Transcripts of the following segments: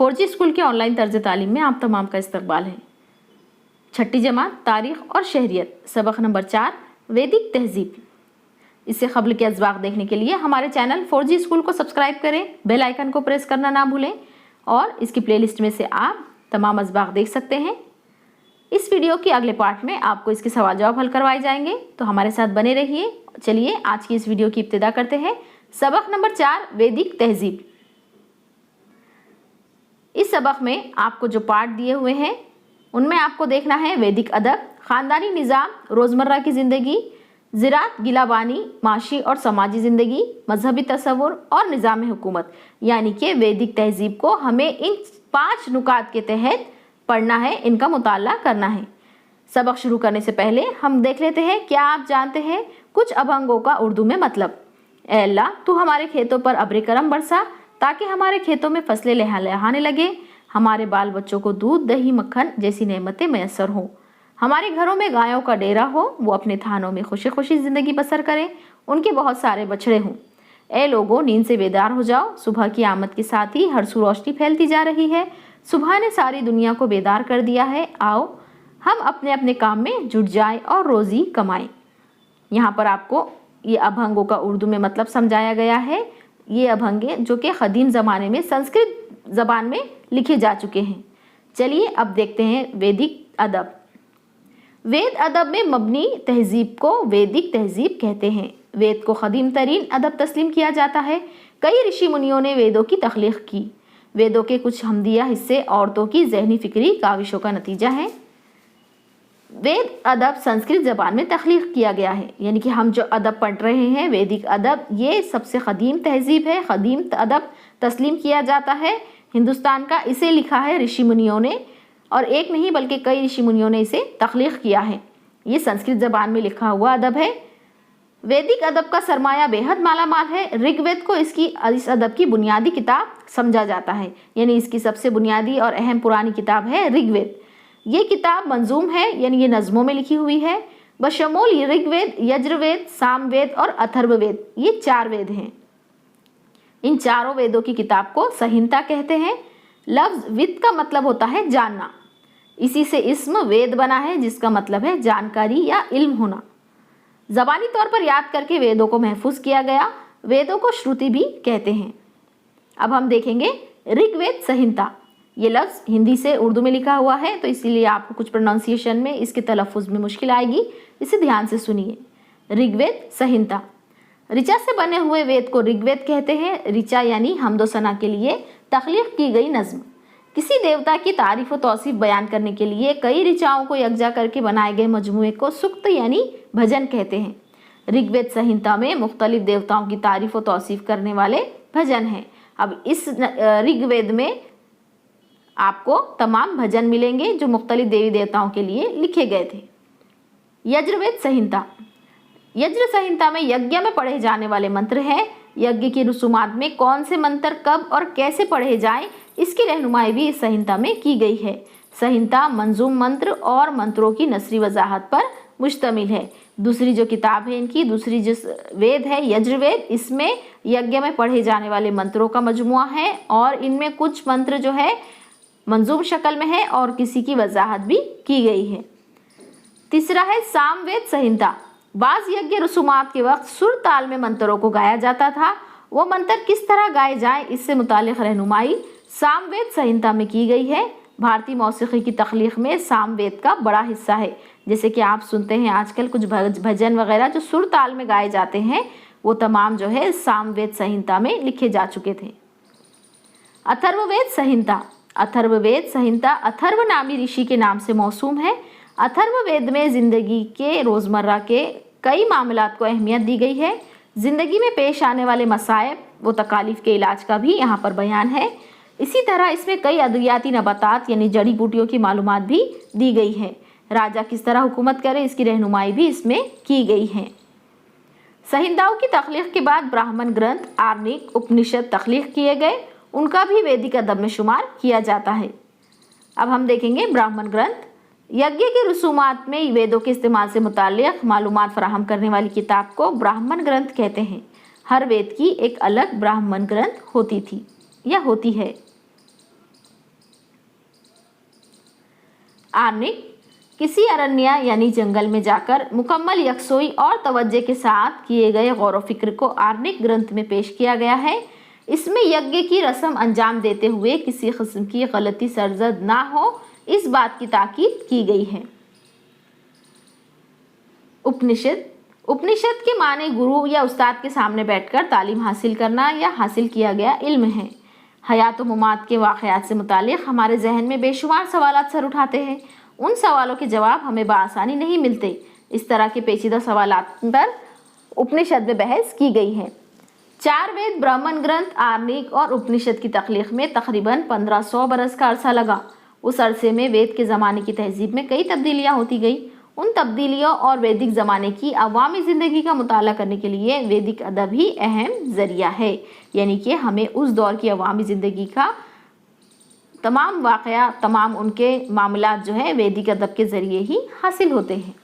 4G school के online तर्ज तालीम में आप तमाम का इस्तकबाल है। छठी जमात तारीख़ और शहरियत, सबक नंबर 4 वैदिक तहजीब। इससे क़ब्ल के अज़वाक़ देखने के लिए हमारे चैनल 4G स्कूल को सब्सक्राइब करें, बेल आइकन को प्रेस करना ना भूलें और इसकी प्लेलिस्ट में से आप तमाम अज़वाक़ देख सकते हैं। इस वीडियो के अगले पार्ट में आपको इसके सवाल जवाब हल करवाए जाएंगे, तो हमारे साथ बने रहिए। चलिए आज की इस वीडियो की इब्तिदा करते हैं। सबक नंबर 4 वैदिक तहजीब। इस सबक में आपको जो पार्ट दिए हुए हैं उनमें आपको देखना है वैदिक अदब, ख़ानदानी निज़ाम, रोज़मर्रा की ज़िंदगी, ज़राअत, गिलाबानी, माशी और समाजी ज़िंदगी, मजहबी तसव्वुर और निज़ाम हुकूमत। यानी कि वैदिक तहजीब को हमें इन 5 नुकात के तहत पढ़ना है, इनका मुताला करना है। सबक शुरू करने से पहले हम देख लेते हैं, क्या आप जानते हैं कुछ अभंगों का उर्दू में मतलब। ए अल्लाह, तू हमारे खेतों पर अब्र करम बरसा ताकि हमारे खेतों में फसलें लहलहाने लगे, हमारे बाल बच्चों को दूध, दही, मक्खन जैसी नेमतें मैसर हों, हमारे घरों में गायों का डेरा हो, वो अपने थानों में खुशी खुशी ज़िंदगी बसर करें, उनके बहुत सारे बछड़े हों। ए लोगों, नींद से बेदार हो जाओ, सुबह की आमद के साथ ही हर सू रोशनी फैलती जा रही है, सुबह ने सारी दुनिया को बेदार कर दिया है, आओ हम अपने अपने काम में जुट जाएं और रोज़ी कमाएं। यहाँ पर आपको ये अभंगों का उर्दू में मतलब समझाया गया है। ये अभंगे जो कि क़दीम ज़माने में संस्कृत ज़बान में लिखे जा चुके हैं। चलिए अब देखते हैं वैदिक अदब। वेद अदब में मबनी तहजीब को वैदिक तहजीब कहते हैं। वेद को क़दीम तरीन अदब तस्लीम किया जाता है। कई ऋषि मुनियों ने वेदों की तख्लीक़ की। वेदों के कुछ हमदिया हिस्से औरतों की ज़हनी फ़िक्री काविशों का नतीजा है। वेद अदब संस्कृत ज़बान में तख्लीक़ किया गया है, यानी कि हम जो अदब पढ़ रहे हैं वैदिक अदब, ये सबसे क़दीम तहजीब है, क़दीम अदब तस्लीम किया जाता है हिंदुस्तान का। इसे लिखा है ऋषि मुनियों ने, और एक नहीं बल्कि कई ऋषि मुनियों ने इसे तख्लीक़ किया है। ये संस्कृत ज़बान में लिखा हुआ अदब है। वैदिक अदब का सरमाया बेहद मालामाल है। ऋग्वेद को इस अदब की बुनियादी किताब समझा जाता है, यानी इसकी सबसे बुनियादी और अहम पुरानी किताब है ऋग्वेद। ये किताब मंजूम है, यानी ये नज़मों में लिखी हुई है। बशमूल ऋग्वेद, यजुर्वेद, सामवेद और अथर्ववेद, ये 4 वेद हैं। इन चारों वेदों की किताब को संहिता कहते हैं। लफ्ज़ विद का मतलब होता है जानना, इसी से इस्म वेद बना है जिसका मतलब है जानकारी या इल्म होना। ज़बानी तौर पर याद करके वेदों को महफूज किया गया। वेदों को श्रुति भी कहते हैं। अब हम देखेंगे ऋग्वेद संहिता। ये लफ्ज़ हिंदी से उर्दू में लिखा हुआ है, तो इसीलिए आपको कुछ प्रोनाउंसिएशन में इसके तलफ़ुज़ में मुश्किल आएगी, इसे ध्यान से सुनिए। ऋग्वेद संहिता। ऋचा से बने हुए वेद को ऋग्वेद कहते हैं। ऋचा यानी हमदो सना के लिए तख्लीक़ की गई नज़्म। किसी देवता की तारीफ़ व तौसीफ़ बयान करने के लिए कई ऋचाओं को यकजा करके बनाए गए मजमूए को सूक्त यानी भजन कहते हैं। ऋग्वेद संहिता में मुख्तलिफ देवताओं की तारीफ़ व तौसीफ़ करने वाले भजन हैं। अब इस ऋग्वेद में आपको तमाम भजन मिलेंगे जो मुख्तलिफ देवी देवताओं के लिए लिखे गए थे। यजुर्वेद संहिता। यज्र संहिता में यज्ञ में पढ़े जाने वाले मंत्र हैं। यज्ञ की रसूमात में कौन से मंत्र कब और कैसे पढ़े जाएं, इसकी रहनुमाई भी इस संहिता में की गई है। संहिता मंजूम मंत्र और मंत्रों की नसरी वजाहत पर मुश्तमिल है। दूसरी जो किताब है इनकी, दूसरी जो वेद है यजुर्वेद, इसमें यज्ञ में पढ़े जाने वाले मंत्रों का मजमुआ है और इनमें कुछ मंत्र जो है मंजूम शक्ल में है और किसी की वजाहत भी की गई है। तीसरा है सामवेद संहिता। बाज़ यज्ञ रसूमात के वक्त सुर ताल में मंत्रों को गाया जाता था। वो मंत्र किस तरह गाए जाएं, इससे मुतालिक रहनुमाई सामवेद संहिता में की गई है। भारतीय मौसीकी की तख्लीक़ में सामवेद का बड़ा हिस्सा है। जैसे कि आप सुनते हैं आजकल कुछ भजन वगैरह जो सुर ताल में गाए जाते हैं, वो तमाम जो है सामवेद संहिता में लिखे जा चुके थे। अथर्ववेद संहिता। अथर्ववेद संहिता अथर्व नामी ऋषि के नाम से मौसूम है। अथर्ववेद में ज़िंदगी के रोज़मर्रा के कई मामलात को अहमियत दी गई है। ज़िंदगी में पेश आने वाले मसाइब व तकालीफ के इलाज का भी यहाँ पर बयान है। इसी तरह इसमें कई अद्वियाती नबातात यानी जड़ी बूटियों की मालूमात भी दी गई है। राजा किस तरह हुकूमत करे, इसकी रहनुमाई भी इसमें की गई है। संहिताओं की तख्लीक़ के बाद ब्राह्मण ग्रंथ, आर्णिक, उपनिषद तख्लीक़ किए गए, उनका भी वैदिक अदब में शुमार किया जाता है। अब हम देखेंगे ब्राह्मण ग्रंथ। यज्ञ की रसूमात में वेदों के इस्तेमाल से मुताल्लिक़ मालूमात फराहम करने वाली किताब को ब्राह्मण ग्रंथ कहते हैं। हर वेद की एक अलग ब्राह्मण ग्रंथ होती थी या होती है। आर्निक किसी अरण्य यानी जंगल में जाकर मुकम्मल यकसोई और तवज्जो के साथ किए गए गौर व फिक्र को आर्निक ग्रंथ में पेश किया गया है। इसमें यज्ञ की रस्म अंजाम देते हुए किसी किस्म की गलती सरजद ना हो, इस बात की ताकीद की गई है। उपनिषद उपनिषद के माने गुरु या उस्ताद के सामने बैठकर तालीम हासिल करना या हासिल किया गया इल्म है। हयात व ममात के वाक़यात से मुतालिक हमारे जहन में बेशुमार सवालात सर उठाते हैं। उन सवालों के जवाब हमें बआसानी नहीं मिलते। इस तरह के पेचीदा सवालात पर उपनिषद में बहस की गई है। 4 वेद, ब्राह्मण ग्रंथ, आर्निक और उपनिषद की तख्लीक में तकरीबन 1500 बरस का अरसा लगा। उस अरसे में वेद के ज़माने की तहजीब में कई तब्दीलियाँ होती गई। उन तब्दीलियों और वैदिक ज़माने की अवामी ज़िंदगी का मुताला करने के लिए वैदिक अदब ही अहम ज़रिया है, यानी कि हमें उस दौर की अवामी ज़िंदगी का तमाम वाक़या, तमाम उनके मामलात जो है वैदिक अदब के ज़रिए ही हासिल होते हैं।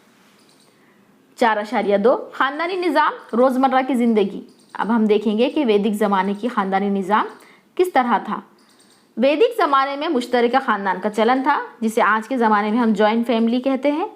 4.2 ख़ानदानी निज़ाम, रोज़मर्रा की ज़िंदगी। अब हम देखेंगे कि वैदिक ज़माने की ख़ानदानी निज़ाम किस तरह था। वैदिक ज़माने में मुश्तरका ख़ानदान का चलन था, जिसे आज के ज़माने में हम जॉइंट फैमिली कहते हैं।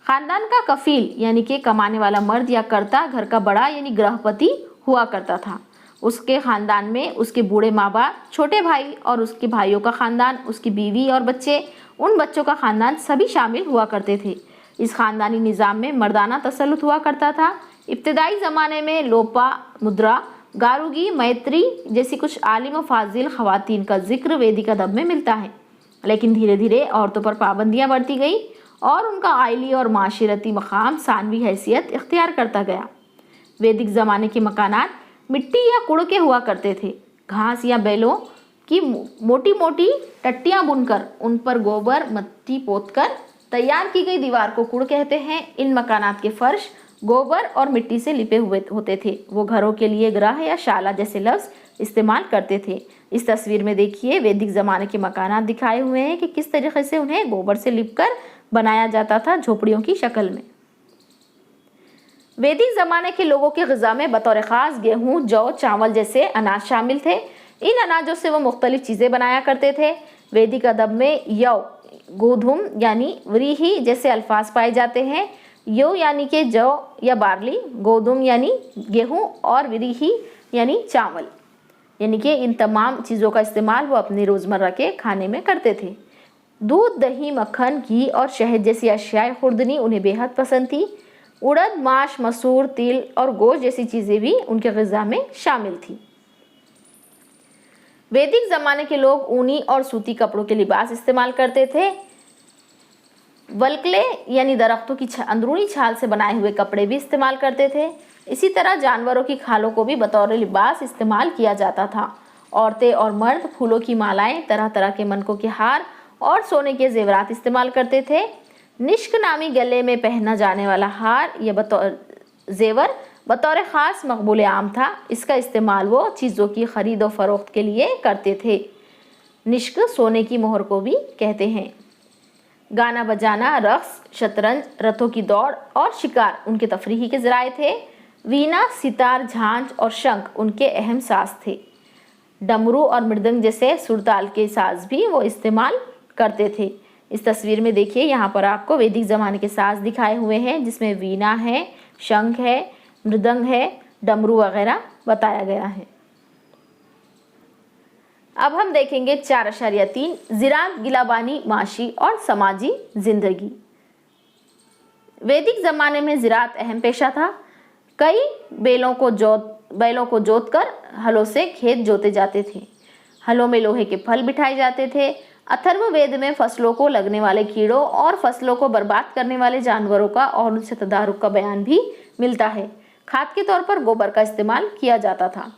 ख़ानदान का कफ़ील यानी कि कमाने वाला मर्द या कर्ता घर का बड़ा यानी गृहपति हुआ करता था। उसके ख़ानदान में उसके बूढ़े माँ बाप, छोटे भाई और उसके भाइयों का ख़ानदान, उसकी बीवी और बच्चे, उन बच्चों का ख़ानदान सभी शामिल हुआ करते थे। इस ख़ानदानी निज़ाम में मर्दाना तसल्लुत हुआ करता था। इब्तदाई ज़माने में लोपा मुद्रा, गारुगी, मैत्री जैसी कुछ आलिम व फाजिल ख़वातीन का जिक्र वैदिक अदब में मिलता है, लेकिन धीरे धीरे औरतों पर पाबंदियाँ बढ़ती गई और उनका आइली और माशरती मकाम सानवी हैसियत इख्तियार करता गया। वैदिक ज़माने के मकानात मिट्टी या कुड़ के हुआ करते थे। घास या बैलों की मोटी मोटी टट्टियाँ बुनकर उन पर गोबर मट्टी पोतकर तैयार की गई दीवार को कुड़ कहते हैं। इन मकानात के फर्श गोबर और मिट्टी से लिपे हुए होते थे। वो घरों के लिए ग्रह या शाला जैसे लफ्ज़ इस्तेमाल करते थे। इस तस्वीर में देखिए वैदिक ज़माने के मकानात दिखाए हुए हैं कि किस तरीके से उन्हें गोबर से लिपकर बनाया जाता था, झोपड़ियों की शक्ल में। वैदिक ज़माने के लोगों के ग़िज़ा में बतौर ख़ास गेहूँ, जौ, चावल जैसे अनाज शामिल थे। इन अनाजों से वो मुख्तलिफ़ चीज़ें बनाया करते थे। वैदिक अदब में यौ, गोधूम यानी व्रीही जैसे अल्फाज पाए जाते हैं। यौ यानी कि जौ या बार्ली, गोधूम यानी गेहूँ और व्रीही यानी चावल, यानी कि इन तमाम चीज़ों का इस्तेमाल वो अपने रोज़मर्रा के खाने में करते थे। दूध, दही, मक्खन, घी और शहद जैसी अशियाए खुर्दनी उन्हें बेहद पसंद थी। उड़द, माश, मसूर, तिल और गोश्त जैसी चीज़ें भी उनके ग़िज़ा में शामिल थी। वैदिक ज़माने के लोग ऊनी और सूती कपड़ों के लिबास इस्तेमाल करते थे। वल्कले यानी दरख्तों की अंदरूनी छाल से बनाए हुए कपड़े भी इस्तेमाल करते थे। इसी तरह जानवरों की खालों को भी बतौर लिबास इस्तेमाल किया जाता था। औरतें और मर्द फूलों की मालाएं, तरह तरह के मनकों के हार और सोने के जेवरात इस्तेमाल करते थे। निश्क नामी गले में पहना जाने वाला हार या बतौर ख़ास मकबूल आम था। इसका इस्तेमाल वो चीज़ों की ख़रीद और फ़रोख्त के लिए करते थे। निश्क सोने की मोहर को भी कहते हैं। गाना बजाना, रक़्स, शतरंज, रथों की दौड़ और शिकार उनके तफरीही के ज़राए थे। वीणा, सितार, झांझ और शंख उनके अहम साज़ थे। डमरू और मृदंग जैसे सुरताल के साज़ भी वो इस्तेमाल करते थे। इस तस्वीर में देखिए, यहाँ पर आपको वैदिक ज़माने के साज़ दिखाए हुए हैं, जिसमें वीणा है, शंख है, मृदंग है, डमरू वगैरह बताया गया है। अब हम देखेंगे 4.3 ज़िराअत, गिलाबानी, माशी और समाजी ज़िंदगी। वैदिक ज़माने में ज़िराअत अहम पेशा था। कई बैलों को जोत कर हलों से खेत जोते जाते थे। हलों में लोहे के फल बिठाए जाते थे। अथर्ववेद में फसलों को लगने वाले कीड़ों और फसलों को बर्बाद करने वाले जानवरों का और उनसे तदारुक का बयान भी मिलता है। खाद के तौर पर गोबर का इस्तेमाल किया जाता था।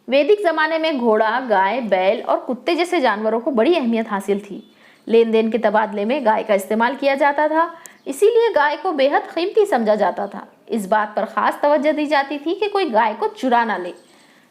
वैदिक ज़माने में घोड़ा, गाय, बैल और कुत्ते जैसे जानवरों को बड़ी अहमियत हासिल थी। लेन देन के तबादले में गाय का इस्तेमाल किया जाता था, इसीलिए गाय को बेहद कीमती समझा जाता था। इस बात पर ख़ास तवज्जो दी जाती थी कि कोई गाय को चुरा ना ले।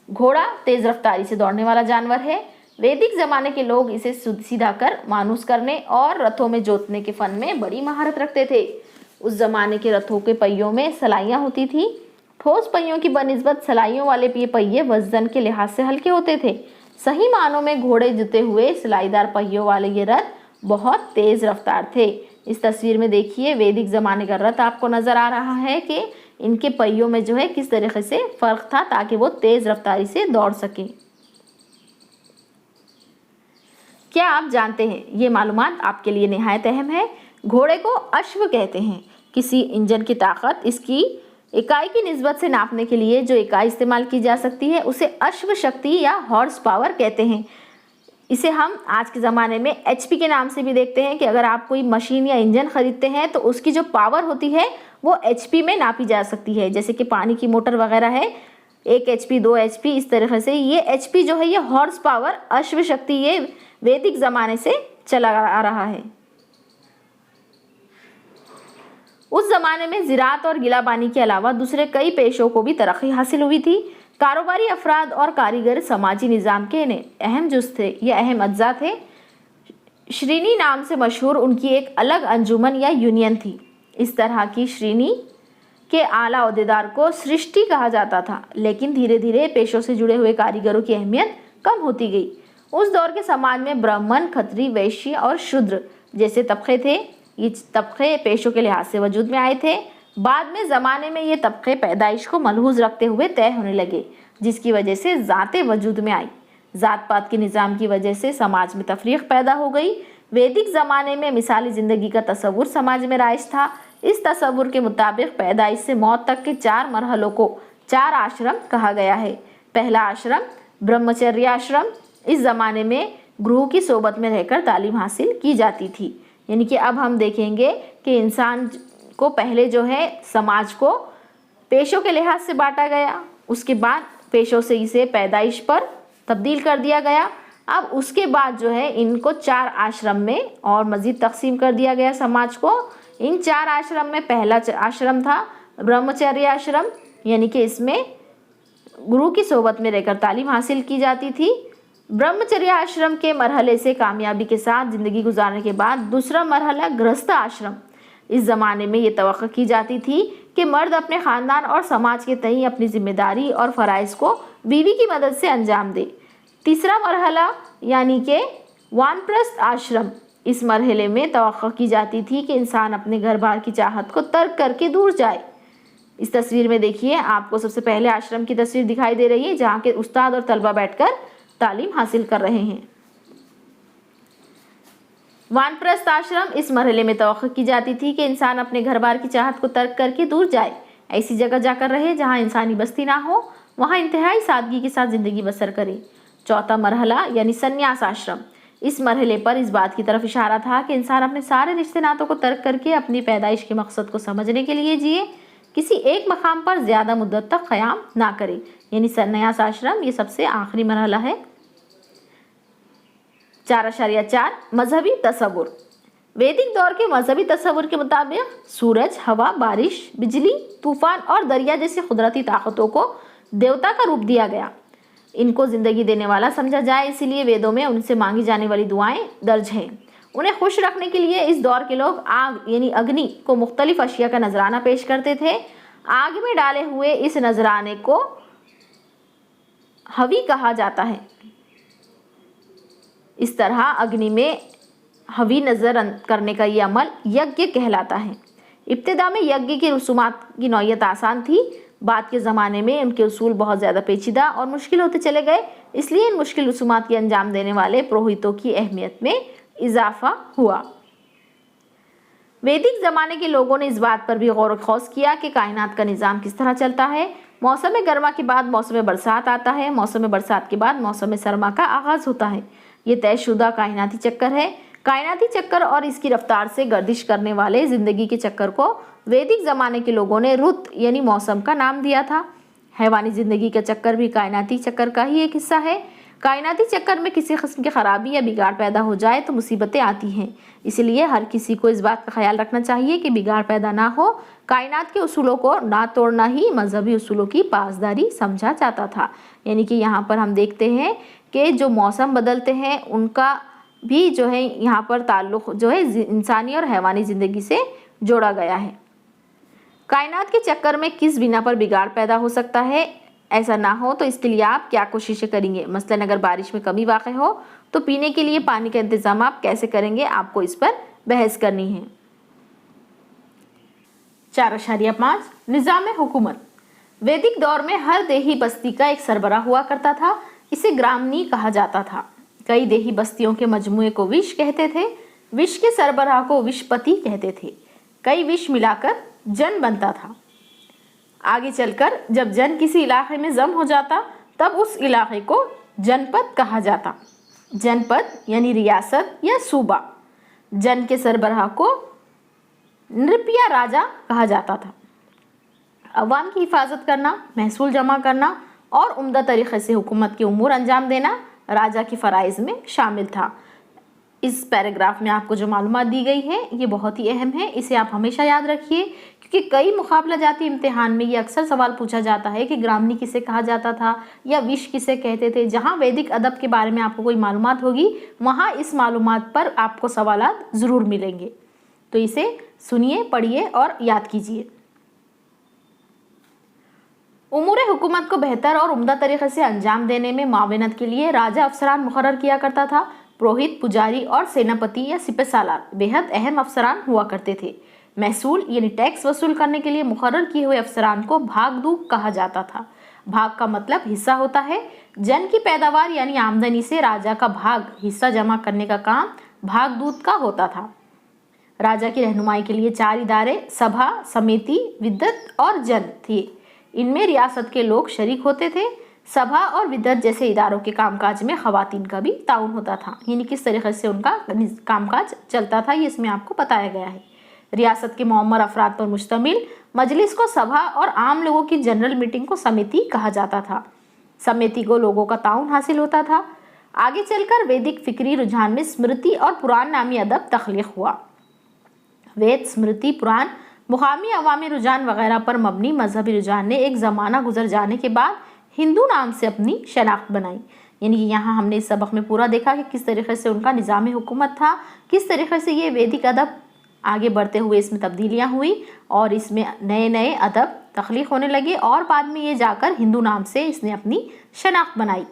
घोड़ा तेज़ रफ्तारी से दौड़ने वाला जानवर है। वैदिक ज़माने के लोग इसे सीधा कर मानूस करने और रथों में जोतने के फ़न में बड़ी महारत रखते थे। उस ज़माने के रथों के पहियों में सलाइयाँ होती थी। ठोस पहियों की बनिस्बत सलाइयों वाले ये पहिए वजन के लिहाज से हल्के होते थे। सही मानों में घोड़े जुते हुए सिलाईदार पहियों वाले ये रथ बहुत तेज़ रफ्तार थे। इस तस्वीर में देखिए वैदिक ज़माने का रथ आपको नज़र आ रहा है कि इनके पहियों में जो है किस तरीके से फ़र्क था ताकि वो तेज़ रफ्तारी से दौड़ सकें। क्या आप जानते हैं, ये मालूमात आपके लिए निहायत अहम है, घोड़े को अश्व कहते हैं। किसी इंजन की ताकत इसकी इकाई की निस्बत से नापने के लिए जो इकाई इस्तेमाल की जा सकती है उसे अश्व शक्ति या हॉर्स पावर कहते हैं। इसे हम आज के ज़माने में एचपी के नाम से भी देखते हैं कि अगर आप कोई मशीन या इंजन खरीदते हैं तो उसकी जो पावर होती है वो एचपी में नापी जा सकती है। जैसे कि पानी की मोटर वगैरह है, 1 एचपी 2 एचपी, इस तरीके से ये एचपी जो है ये हॉर्स पावर अश्व शक्ति ये वैदिक ज़माने से चला आ रहा है। उस ज़माने में ज़राअत और गिलाबानी के अलावा दूसरे कई पेशों को भी तरक्की हासिल हुई थी। कारोबारी अफराद और कारीगर समाजी निज़ाम के अहम जुज़ थे, ये अहम अज्जा थे। श्रेणी नाम से मशहूर उनकी एक अलग अंजुमन या यूनियन थी। इस तरह की श्रेणी के आला ओहदेदार को सृष्टि कहा जाता था, लेकिन धीरे धीरे पेशों से जुड़े हुए कारीगरों की अहमियत कम होती गई। उस दौर के समाज में ब्राह्मण, खत्री, वैश्य और शूद्र जैसे तबके थे। ये तबके पेशों के लिहाज से वजूद में आए थे। बाद में ज़माने में ये तबके पैदाइश को मलहूज़ रखते हुए तय होने लगे, जिसकी वजह से ज़ातें वजूद में आई। ज़ात पात के निज़ाम की वजह से समाज में तफरीक पैदा हो गई। वैदिक ज़माने में मिसाली ज़िंदगी का तस्वुर समाज में राइज था। इस तस्वुर के मुताबिक पैदाइश से मौत तक के 4 मरहलों को 4 आश्रम कहा गया है। पहला आश्रम ब्रह्मचर्य आश्रम। इस ज़माने में गुरु की सोबत में रहकर तालीम हासिल की जाती थी। यानी कि अब हम देखेंगे कि इंसान को पहले जो है समाज को पेशों के लिहाज से बांटा गया, उसके बाद पेशों से इसे पैदाइश पर तब्दील कर दिया गया। अब उसके बाद जो है इनको 4 आश्रम में और मज़ीद तकसीम कर दिया गया समाज को। इन 4 आश्रम में पहला आश्रम था ब्रह्मचर्य आश्रम, यानी कि इसमें गुरु की सोबत में रहकर तालीम हासिल की जाती थी। ब्रह्मचर्य आश्रम के मरहले से कामयाबी के साथ ज़िंदगी गुजारने के बाद दूसरा मरहला गृहस्थ आश्रम। इस ज़माने में ये तवक्को की जाती थी कि मर्द अपने ख़ानदान और समाज के तई अपनी जिम्मेदारी और फ़राइज़ को बीवी की मदद से अंजाम दे। तीसरा मरहला यानी कि वानप्रस्थ आश्रम। इस मरहले में तवक्को की जाती थी कि इंसान अपने घर बार की चाहत को तर्क करके दूर जाए। इस तस्वीर में देखिए आपको सबसे पहले आश्रम की तस्वीर दिखाई दे रही है, जहाँ के उस्ताद और तलबा बैठकर तालीम हासिल कर रहे हैं। वानप्रस्थ आश्रम। इस मरहले में तवक्को की जाती थी कि इंसान अपने घर बार की चाहत को तर्क करके दूर जाए, ऐसी जगह जाकर रहे जहां इंसानी बस्ती ना हो, वहां इंतहाई सादगी के साथ ज़िंदगी बसर करे। चौथा मरहला यानी संन्यास आश्रम। इस मरहले पर इस बात की तरफ इशारा था कि इंसान अपने सारे रिश्ते नातों को तर्क करके अपनी पैदाइश के मकसद को समझने के लिए जिए, किसी एक मकाम पर ज़्यादा मुद्दत तक क़याम ना करे, यानी संन्यास आश्रम ये सबसे आखिरी मरहला है। 4.4 मजहबी तस्वुर। वैदिक दौर के मजहबी तस्वुर के मुताबिक सूरज, हवा, बारिश, बिजली, तूफान और दरिया जैसी कुदरती ताकतों को देवता का रूप दिया गया। इनको ज़िंदगी देने वाला समझा जाए, इसीलिए वेदों में उनसे मांगी जाने वाली दुआएं दर्ज हैं। उन्हें खुश रखने के लिए इस दौर के लोग आग यानी अग्नि को मुख्तलिफ अशिया का नजराना पेश करते थे। आग में डाले हुए इस नजराने को हवी कहा जाता है। इस तरह अग्नि में हवी नज़र करने का ये अमल यज्ञ कहलाता है। इब्तिदा में यज्ञ की रसूमात की नौयत आसान थी, बाद के ज़माने में उनके उसूल बहुत ज़्यादा पेचीदा और मुश्किल होते चले गए, इसलिए इन मुश्किल रसूमात की अंजाम देने वाले पुरोहितों की अहमियत में इजाफा हुआ। वैदिक ज़माने के लोगों ने इस बात पर भी गौर खौस किया कि कायनात का निज़ाम किस तरह चलता है। मौसम गर्मा के बाद मौसम बरसात आता है, मौसम बरसात के बाद मौसम सरमा का आगाज़ होता है। ये तयशुदा कायनाती चक्कर है। कायनाती चक्कर और इसकी रफ्तार से गर्दिश करने वाले ज़िंदगी के चक्कर को वैदिक ज़माने के लोगों ने रुत यानी मौसम का नाम दिया था। हैवानी ज़िंदगी का चक्कर भी कायनाती चक्कर का ही एक हिस्सा है। कायनाती चक्कर में किसी किस्म की ख़राबी या बिगाड़ पैदा हो जाए तो मुसीबतें आती हैं, इसलिए हर किसी को इस बात का ख्याल रखना चाहिए कि बिगाड़ पैदा ना हो। कायनात के उसूलों को ना तोड़ना ही मजहबी उसूलों की पासदारी समझा जाता था। यानी कि यहाँ पर हम देखते हैं कि जो मौसम बदलते हैं उनका भी जो है यहाँ पर ताल्लुक़ जो है इंसानी और हैवानी ज़िंदगी से जोड़ा गया है। कायनात के चक्कर में किस बिना पर बिगाड़ पैदा हो सकता है, ऐसा ना हो तो इसके लिए आप क्या कोशिशें करेंगे। मसलन अगर बारिश में कमी वाक़ई हो तो पीने के लिए पानी का इंतज़ाम आप कैसे करेंगे, आपको इस पर बहस करनी है। 4.5 निज़ाम हुकूमत। वैदिक दौर में हर देही बस्ती का एक सरबराह हुआ करता था। इसे ग्रामनी कहा जाता था। कई देही बस्तियों के मजमूए को विश कहते थे। विश के सरबराह को विशपति कहते थे। कई विश मिलाकर जन बनता था। आगे चलकर जब जन किसी इलाके में जम हो जाता तब उस इलाके को जनपद कहा जाता। जनपद यानी रियासत या सूबा। जन के सरबराह को नृपया राजा कहा जाता था। अवाम की हिफाजत करना, महसूल जमा करना और उम्दा तरीक़े से हुकूमत के उमूर अंजाम देना राजा की फ़राइज़ में शामिल था। इस पैराग्राफ में आपको जो मालूमात दी गई है ये बहुत ही अहम है। इसे आप हमेशा याद रखिए, क्योंकि कई मुकाबला जाती इम्तिहान में ये अक्सर सवाल पूछा जाता है कि ग्रामनी किसे कहा जाता था या विश किसे कहते थे। जहाँ वैदिक अदब के बारे में आपको कोई मालूमात होगी वहाँ इस मालूमात पर आपको सवालात ज़रूर मिलेंगे। तो इसे सुनिए, पढ़िए और याद कीजिए। उमूर हुकूमत को बेहतर और उम्दा तरीक़े से अंजाम देने में मावनत के लिए राजा अफसरान मुकर्रर किया करता था। पुरोहित, पुजारी और सेनापति या सिपहसालार बेहद अहम अफसरान हुआ करते थे। महसूल यानी टैक्स वसूल करने के लिए मुकर्रर किए हुए अफसरान को भागदूक कहा जाता था। भाग का मतलब हिस्सा होता है। जन की पैदावार यानी आमदनी से राजा का भाग हिस्सा जमा करने का काम भागदूत का होता था। राजा की रहनुमाई के लिए 4 इदारे सभा, समिति, विद्वत और जन थे। इनमें रियासत के लोग शरीक होते थे। सभा और विद्वत जैसे इदारों के कामकाज में ख़वातीन का भी ताउन होता था, यानी किस तरीके से उनका कामकाज चलता था ये इसमें आपको बताया गया है। रियासत के मौमर अफराद पर मुश्तमिल मजलिस को सभा और आम लोगों की जनरल मीटिंग को समिति कहा जाता था। समिति को लोगों का ताउन हासिल होता था। आगे चलकर वैदिक फिक्री रुझान में स्मृति और पुराण नामी अदब तख्लीक हुआ। वेद, स्मृति, पुराण, मुकामी अवामी रुझान वगैरह पर मबनी मजहबी रुझान ने एक ज़माना गुजर जाने के बाद हिंदू नाम से अपनी शनाख्त बनाई। यानी कि यहाँ हमने इस सबक में पूरा देखा कि किस तरीके से उनका निज़ाम हुकूमत था, किस तरीके से ये वैदिक अदब आगे बढ़ते हुए इसमें तब्दीलियाँ हुई और इसमें नए नए अदब तख्लीक होने लगे और बाद में ये जाकर हिंदू नाम से इसने अपनी शनाख्त बनाई।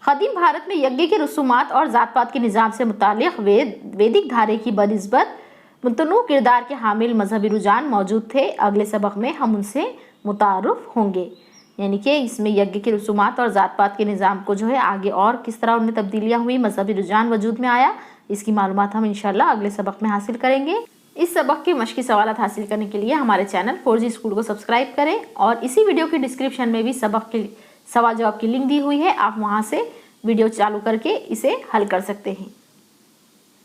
क़दीम भारत में यज्ञ के रसूमात और ज़ात पात के निज़ाम से मुताल्लिक़ वैदिक धारे की बनिस्बत मुतनु किरदार के हामिल मजहबी रुझान मौजूद थे। अगले सबक में हम उनसे मुतारुफ होंगे। यानी कि इसमें यज्ञ के रसूमात और ज़ात पात के निज़ाम को जो है आगे और किस तरह उनमें तब्दीलियाँ हुई, मजहबी रुझान वजूद में आया, इसकी मालूमात हम इंशाल्लाह अगले सबक में हासिल करेंगे। इस सबक के मश्की सवालात हासिल करने के लिए हमारे चैनल 4G स्कूल को सब्सक्राइब करें और इसी वीडियो के डिस्क्रिप्शन में भी सबक के सवाल जवाब की लिंक दी हुई है। आप वहाँ से वीडियो चालू करके इसे हल कर सकते हैं।